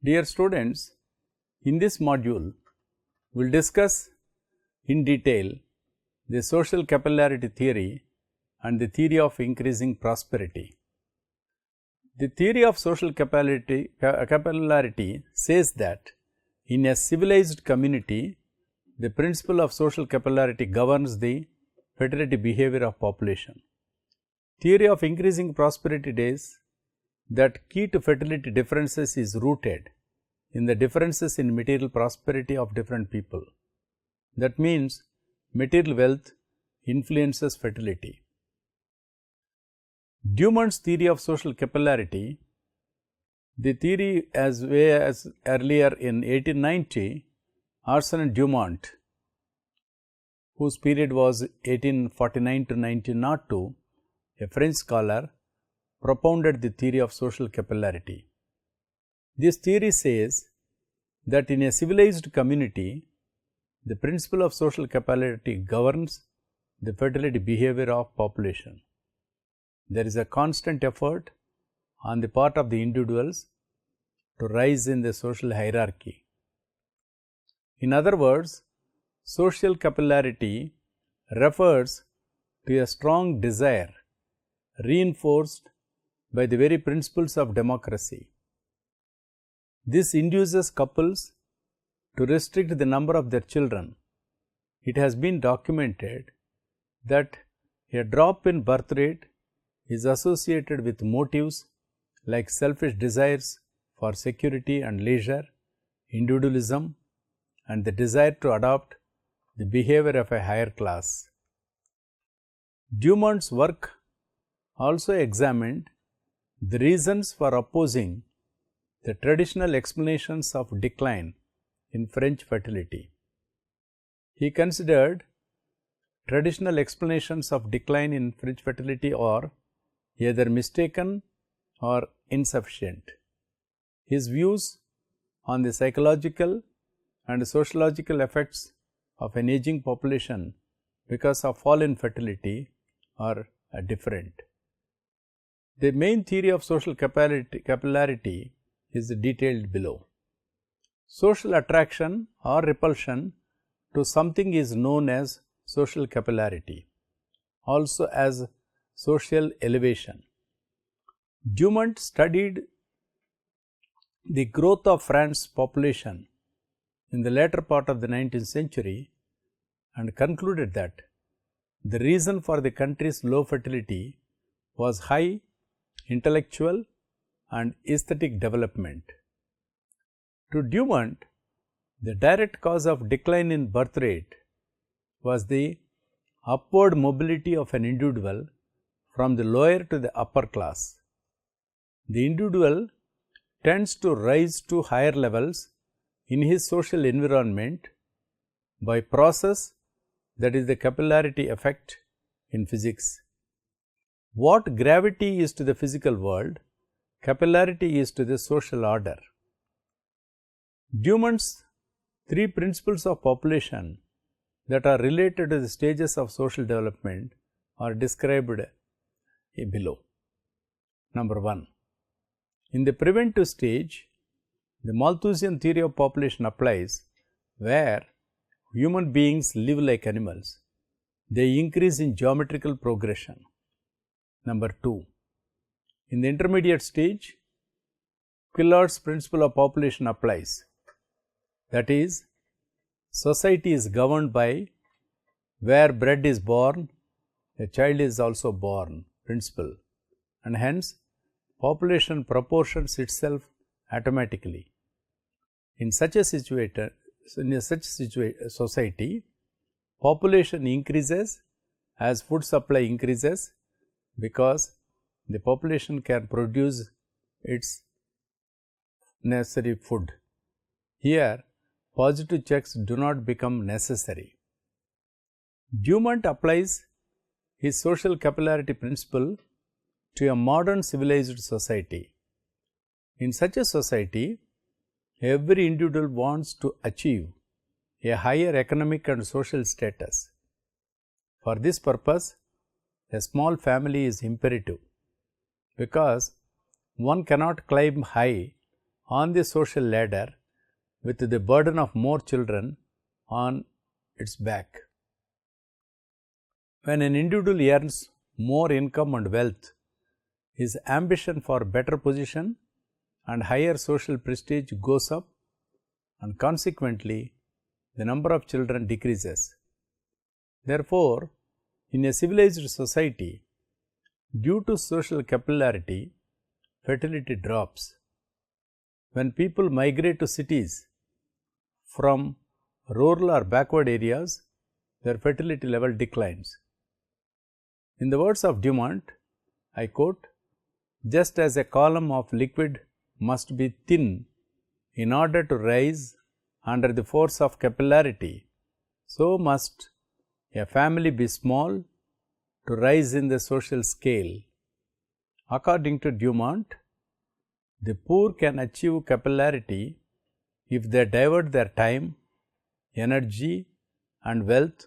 Dear students, in this module, we will discuss in detail the social capillarity theory and the theory of increasing prosperity. The theory of social capillarity says that in a civilized community, the principle of social capillarity governs the fertility behavior of population. Theory of increasing prosperity says that key to fertility differences is rooted in the differences in material prosperity of different people. That means material wealth influences fertility. Dumond's theory of social capillarity, the theory as earlier in 1890, Arsène Dumont, whose period was 1849 to 1902, a French scholar, propounded the theory of social capillarity. This theory says that in a civilized community, the principle of social capillarity governs the fertility behavior of population. There is a constant effort on the part of the individuals to rise in the social hierarchy. In other words, social capillarity refers to a strong desire reinforced by the very principles of democracy. This induces couples to restrict the number of their children. It has been documented that a drop in birth rate is associated with motives like selfish desires for security and leisure, individualism, and the desire to adopt the behavior of a higher class. Dumond's work also examined the reasons for opposing the traditional explanations of decline in French fertility. He considered traditional explanations of decline in French fertility are either mistaken or insufficient. His views on the psychological and sociological effects of an aging population because of fall in fertility are different. The main theory of social capillarity is detailed below. Social attraction or repulsion to something is known as social capillarity, also as social elevation. Dumont studied the growth of France's population in the latter part of the 19th century and concluded that the reason for the country's low fertility was high intellectual and aesthetic development. To Dumont, the direct cause of decline in birth rate was the upward mobility of an individual from the lower to the upper class. The individual tends to rise to higher levels in his social environment by process that is the capillarity effect in physics. What gravity is to the physical world, capillarity is to the social order. Dumont's three principles of population that are related to the stages of social development are described below. Number 1. In the preventive stage, the Malthusian theory of population applies where human beings live like animals. They increase in geometrical progression. Number 2. In the intermediate stage, Quillard's principle of population applies. That is, society is governed by where bread is born, a child is also born principle, and hence population proportions itself automatically. In such a society, population increases as food supply increases because the population can produce its necessary food. Here, positive checks do not become necessary. Dumont applies his social capillarity principle to a modern civilized society. In such a society, every individual wants to achieve a higher economic and social status. For this purpose, a small family is imperative because one cannot climb high on the social ladder with the burden of more children on its back. When an individual earns more income and wealth, his ambition for better position and higher social prestige goes up, and consequently the number of children decreases. Therefore, in a civilized society, due to social capillarity, fertility drops. When people migrate to cities from rural or backward areas, their fertility level declines. In the words of Dumont, I quote, "Just as a column of liquid must be thin in order to rise under the force of capillarity, so must a family be small to rise in the social scale." According to Dumont, the poor can achieve capillarity if they divert their time, energy, and wealth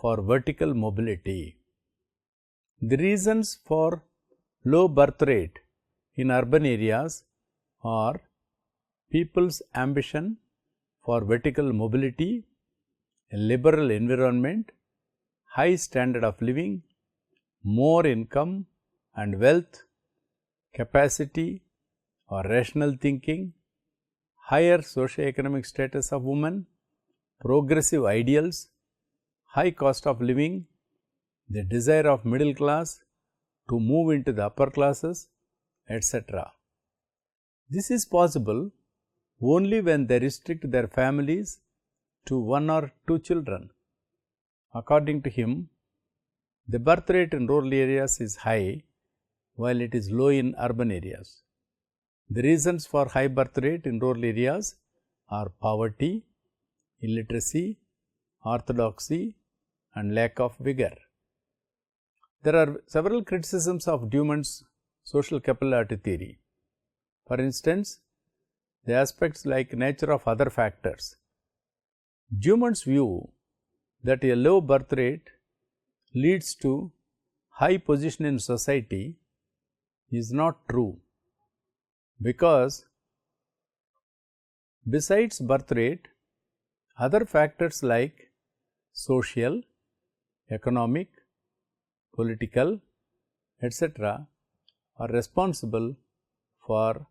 for vertical mobility. The reasons for low birth rate in urban areas are people's ambition for vertical mobility, a liberal environment, high standard of living, more income and wealth, capacity or rational thinking, higher socio-economic status of women, progressive ideals, high cost of living, the desire of middle class to move into the upper classes, etc. This is possible only when they restrict their families to 1 or 2 children. According to him, the birth rate in rural areas is high while it is low in urban areas. The reasons for high birth rate in rural areas are poverty, illiteracy, orthodoxy, and lack of vigor. There are several criticisms of Dumont's social capillarity theory. For instance, the aspects like nature of other factors. Dumont's view that a low birth rate leads to high position in society is not true, because besides birth rate, other factors like social, economic, political, etc. are responsible for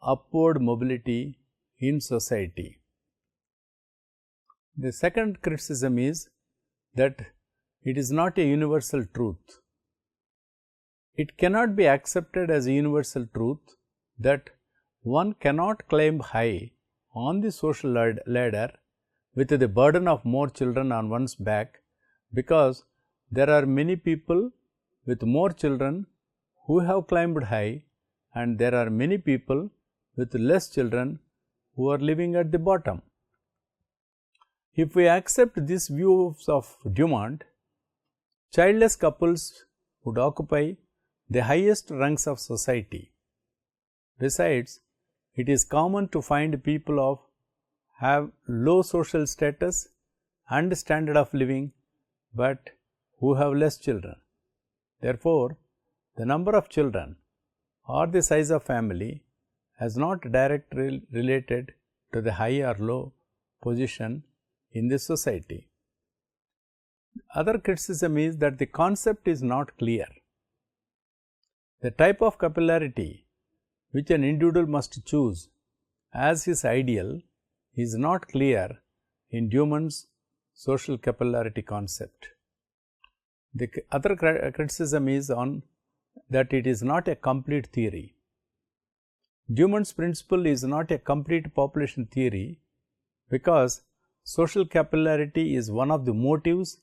upward mobility in society. The second criticism is that it is not a universal truth. It cannot be accepted as a universal truth that one cannot climb high on the social ladder with the burden of more children on one's back, because there are many people with more children who have climbed high, and there are many people with less children who are living at the bottom. If we accept these views of Dumont, childless couples would occupy the highest rungs of society. Besides, it is common to find people have low social status and standard of living, but who have less children. Therefore, the number of children or the size of family is not directly related to the high or low position in the society. Other criticism is that the concept is not clear. The type of capillarity which an individual must choose as his ideal is not clear in Dumont's social capillarity concept. The other criticism is on that it is not a complete theory. Dumont's principle is not a complete population theory, because social capillarity is one of the motives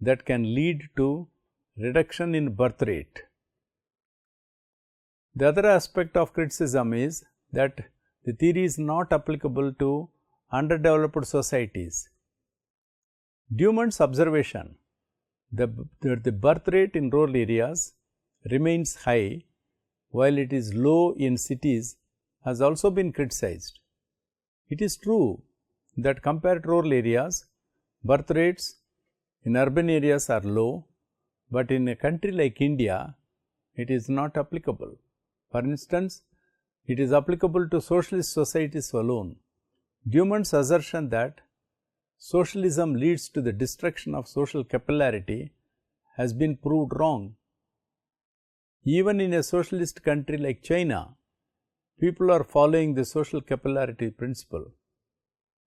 that can lead to reduction in birth rate. The other aspect of criticism is that the theory is not applicable to underdeveloped societies. Dumont's observation that the birth rate in rural areas remains high while it is low in cities has also been criticized. It is true that compared to rural areas, birth rates in urban areas are low, but in a country like India, it is not applicable. For instance, it is applicable to socialist societies alone. Dumont's assertion that socialism leads to the destruction of social capillarity has been proved wrong. Even in a socialist country like China, people are following the social capillarity principle.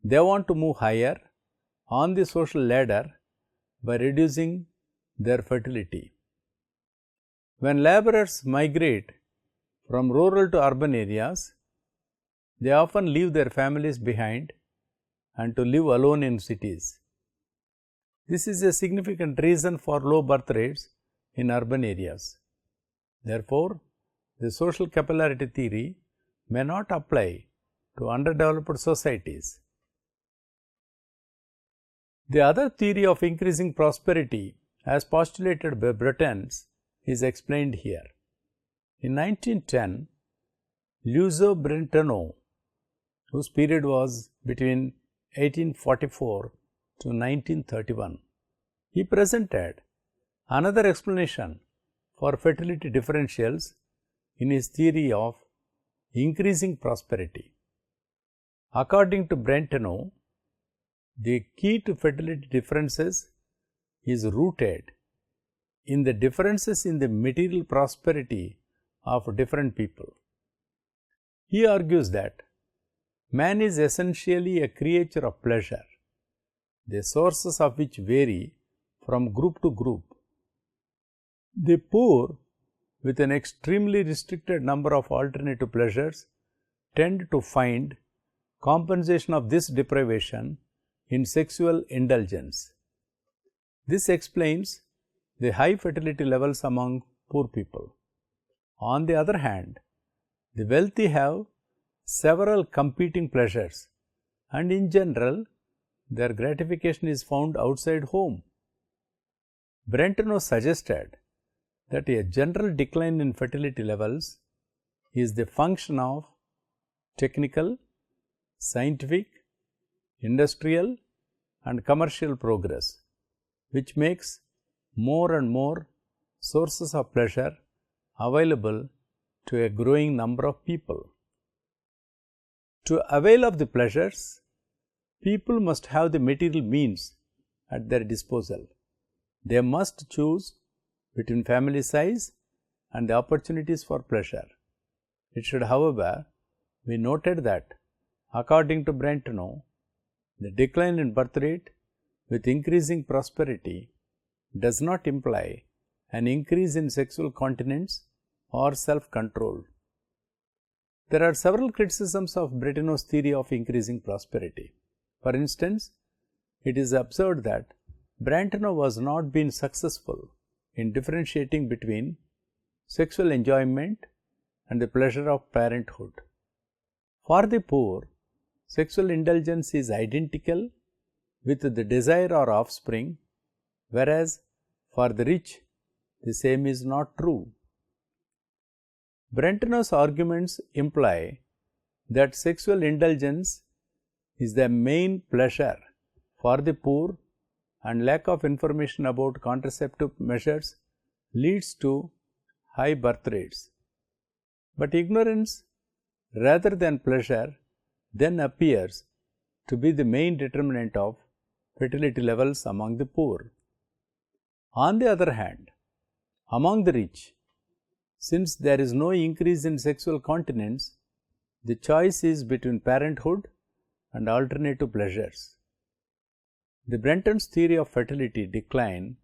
They want to move higher on the social ladder by reducing their fertility. When laborers migrate from rural to urban areas, they often leave their families behind and to live alone in cities. This is a significant reason for low birth rates in urban areas. Therefore, the social capillarity theory may not apply to underdeveloped societies. The other theory of increasing prosperity, as postulated by Bretons, is explained here. In 1910, Lucio Brentano, whose period was between 1844 to 1931, he presented another explanation for fertility differentials in his theory of increasing prosperity. According to Brentano, the key to fertility differences is rooted in the differences in the material prosperity of different people. He argues that man is essentially a creature of pleasure, the sources of which vary from group to group. The poor, with an extremely restricted number of alternative pleasures, tend to find compensation of this deprivation in sexual indulgence. This explains the high fertility levels among poor people. On the other hand, the wealthy have several competing pleasures, and in general, their gratification is found outside home. Brentano suggested that a general decline in fertility levels is the function of technical, scientific, industrial, and commercial progress, which makes more and more sources of pleasure available to a growing number of people. To avail of the pleasures, people must have the material means at their disposal. They must choose between family size and the opportunities for pleasure. It should, however, be noted that, according to Brentano, the decline in birth rate with increasing prosperity does not imply an increase in sexual continence or self-control. There are several criticisms of Brentano's theory of increasing prosperity. For instance, it is observed that Brentano was not being successful in differentiating between sexual enjoyment and the pleasure of parenthood. For the poor, sexual indulgence is identical with the desire or offspring, whereas for the rich, the same is not true. Brentano's arguments imply that sexual indulgence is the main pleasure for the poor, and lack of information about contraceptive measures leads to high birth rates. But ignorance rather than pleasure then appears to be the main determinant of fertility levels among the poor. On the other hand, among the rich, since there is no increase in sexual continence, the choice is between parenthood and alternative pleasures. The Brenton's theory of fertility decline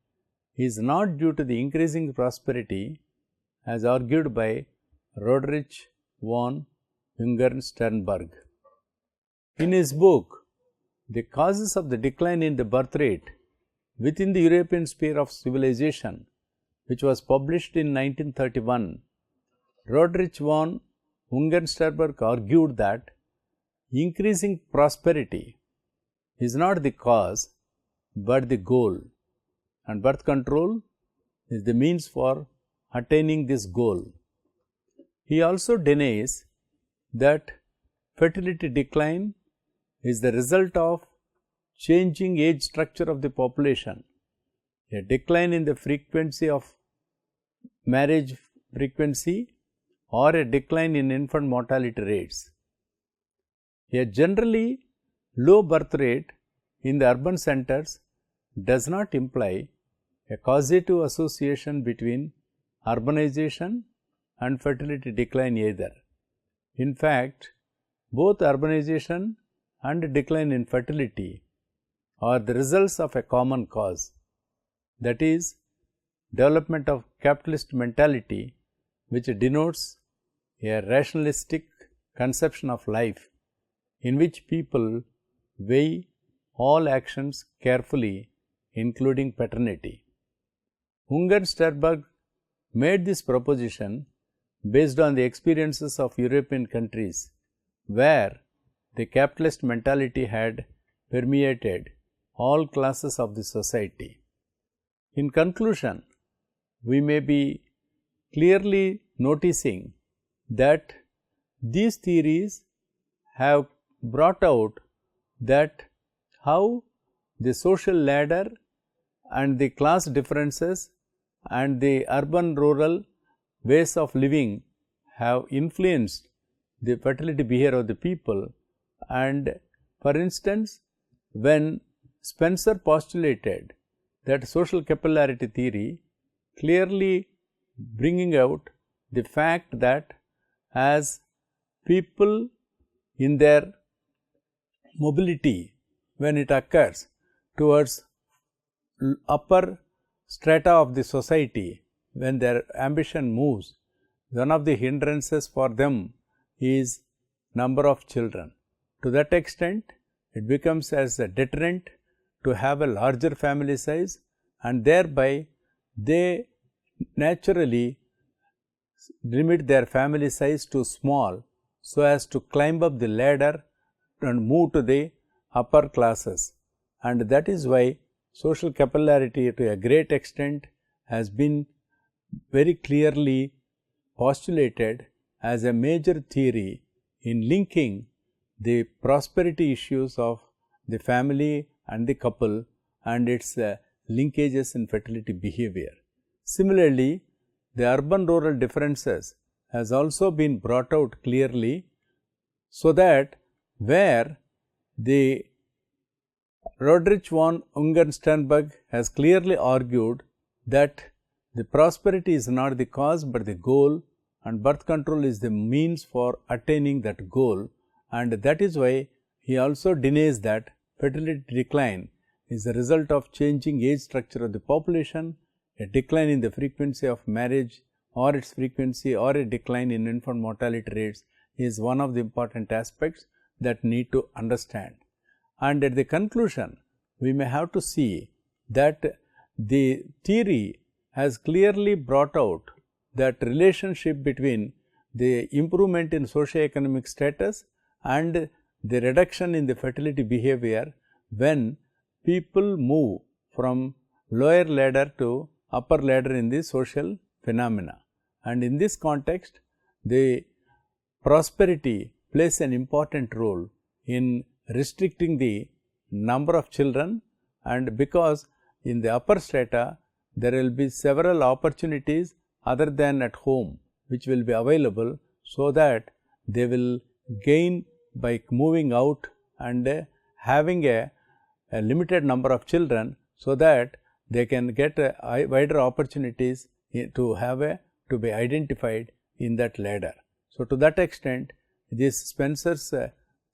is not due to the increasing prosperity as argued by Roderich von Ungern-Sternberg. In his book, The Causes of the Decline in the Birth Rate within the European Sphere of Civilization, which was published in 1931, Roderich von Ungern-Sternberg argued that increasing prosperity is not the cause but the goal, and birth control is the means for attaining this goal. He also denies that fertility decline is the result of changing age structure of the population. A decline in the frequency of marriage frequency or a decline in infant mortality rates. A generally low birth rate in the urban centers does not imply a causative association between urbanization and fertility decline either. In fact, both urbanization and decline in fertility are the results of a common cause, that is, development of capitalist mentality, which denotes a rationalistic conception of life in which people weigh all actions carefully, including paternity. Sternberg made this proposition based on the experiences of European countries, where the capitalist mentality had permeated all classes of the society. In conclusion, we may be clearly noticing that these theories have brought out that how the social ladder and the class differences and the urban-rural ways of living have influenced the fertility behavior of the people. And for instance, when Spencer postulated that social capillarity theory, clearly bringing out the fact that as people in their mobility, when it occurs towards upper strata of the society, when their ambition moves, one of the hindrances for them is number of children. To that extent, it becomes as a deterrent to have a larger family size, and thereby they naturally limit their family size to small so as to climb up the ladder and move to the upper classes. And that is why social capillarity to a great extent has been very clearly postulated as a major theory in linking the prosperity issues of the family and the couple and its linkages in fertility behavior. Similarly, the urban-rural differences has also been brought out clearly, so that where the Rodrich von Ungern-Sternberg has clearly argued that the prosperity is not the cause but the goal, and birth control is the means for attaining that goal, and that is why he also denies that fertility decline is the result of changing age structure of the population, a decline in the frequency of marriage or its frequency, or a decline in infant mortality rates is one of the important aspects that need to understand. And at the conclusion, we may have to see that the theory has clearly brought out that relationship between the improvement in socio-economic status and the reduction in the fertility behavior when people move from lower ladder to upper ladder in the social phenomena. And in this context, the prosperity plays an important role in restricting the number of children, and because in the upper strata there will be several opportunities other than at home which will be available, so that they will gain by moving out and having a limited number of children, so that they can get wider opportunities to be identified in that ladder. So, to that extent, this Spencer's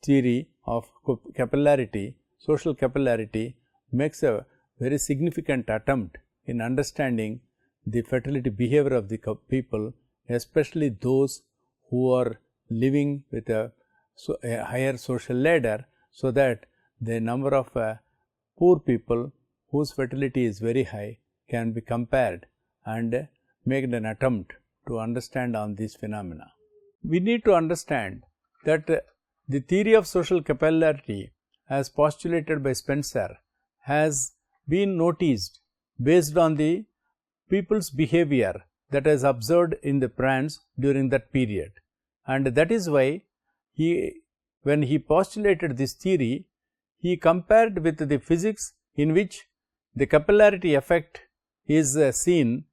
theory of capillarity, social capillarity, makes a very significant attempt in understanding the fertility behavior of the people, especially those who are living with a higher social ladder, so that the number of poor people whose fertility is very high can be compared and make an attempt to understand on these phenomena. We need to understand that the theory of social capillarity, as postulated by Spencer, has been noticed based on the people's behavior that is observed in the France during that period. And that is why when he postulated this theory, he compared with the physics in which the capillarity effect is seen,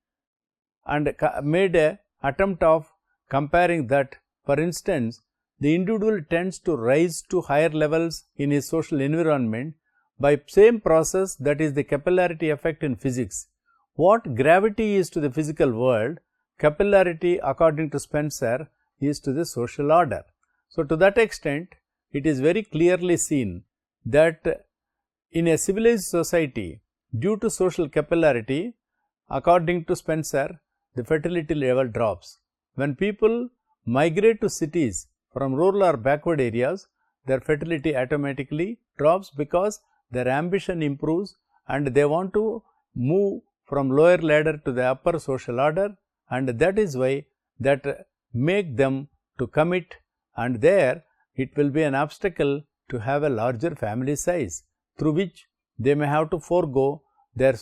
and made an attempt of comparing that, for instance, the individual tends to rise to higher levels in his social environment by same process, that is the capillarity effect in physics. What gravity is to the physical world, capillarity according to Spencer is to the social order. So, to that extent, it is very clearly seen that in a civilized society, due to social capillarity, according to Spencer, the fertility level drops. When people migrate to cities from rural or backward areas, their fertility automatically drops because their ambition improves and they want to move from lower ladder to the upper social order, and that is why that make them to commit, and there it will be an obstacle to have a larger family size, through which they may have to forego their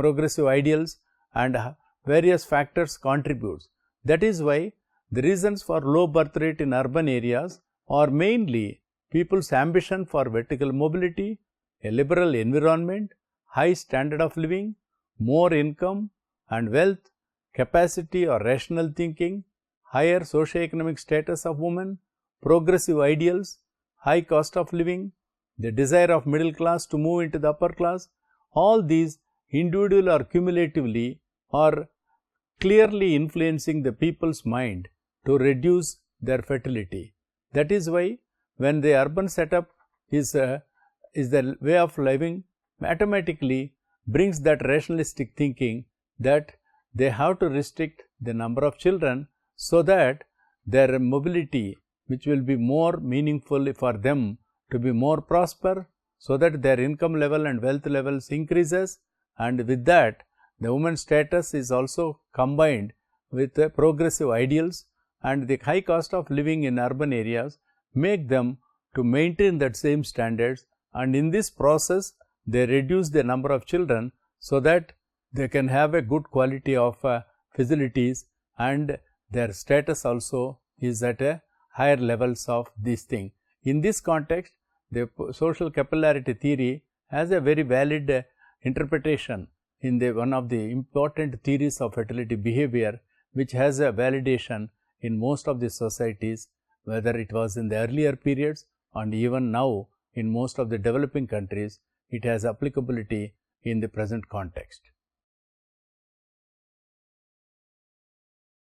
progressive ideals, and various factors contributes. That is why the reasons for low birth rate in urban areas are mainly people's ambition for vertical mobility, a liberal environment, high standard of living, more income and wealth, capacity or rational thinking, higher socio-economic status of women, progressive ideals, high cost of living, the desire of middle class to move into the upper class. All these individually or cumulatively are clearly influencing the people's mind to reduce their fertility. That is why when the urban setup is the way of living, automatically brings that rationalistic thinking that they have to restrict the number of children so that their mobility, which will be more meaningful for them to be more prosper, so that their income level and wealth levels increases, and with that the woman's status is also combined with the progressive ideals, and the high cost of living in urban areas make them to maintain that same standards, and in this process they reduce the number of children so that they can have a good quality of facilities, and their status also is at a higher levels of this thing. In this context, the social capillarity theory has a very valid interpretation in one of the important theories of fertility behavior, which has a validation in most of the societies, whether it was in the earlier periods and even now in most of the developing countries, it has applicability in the present context.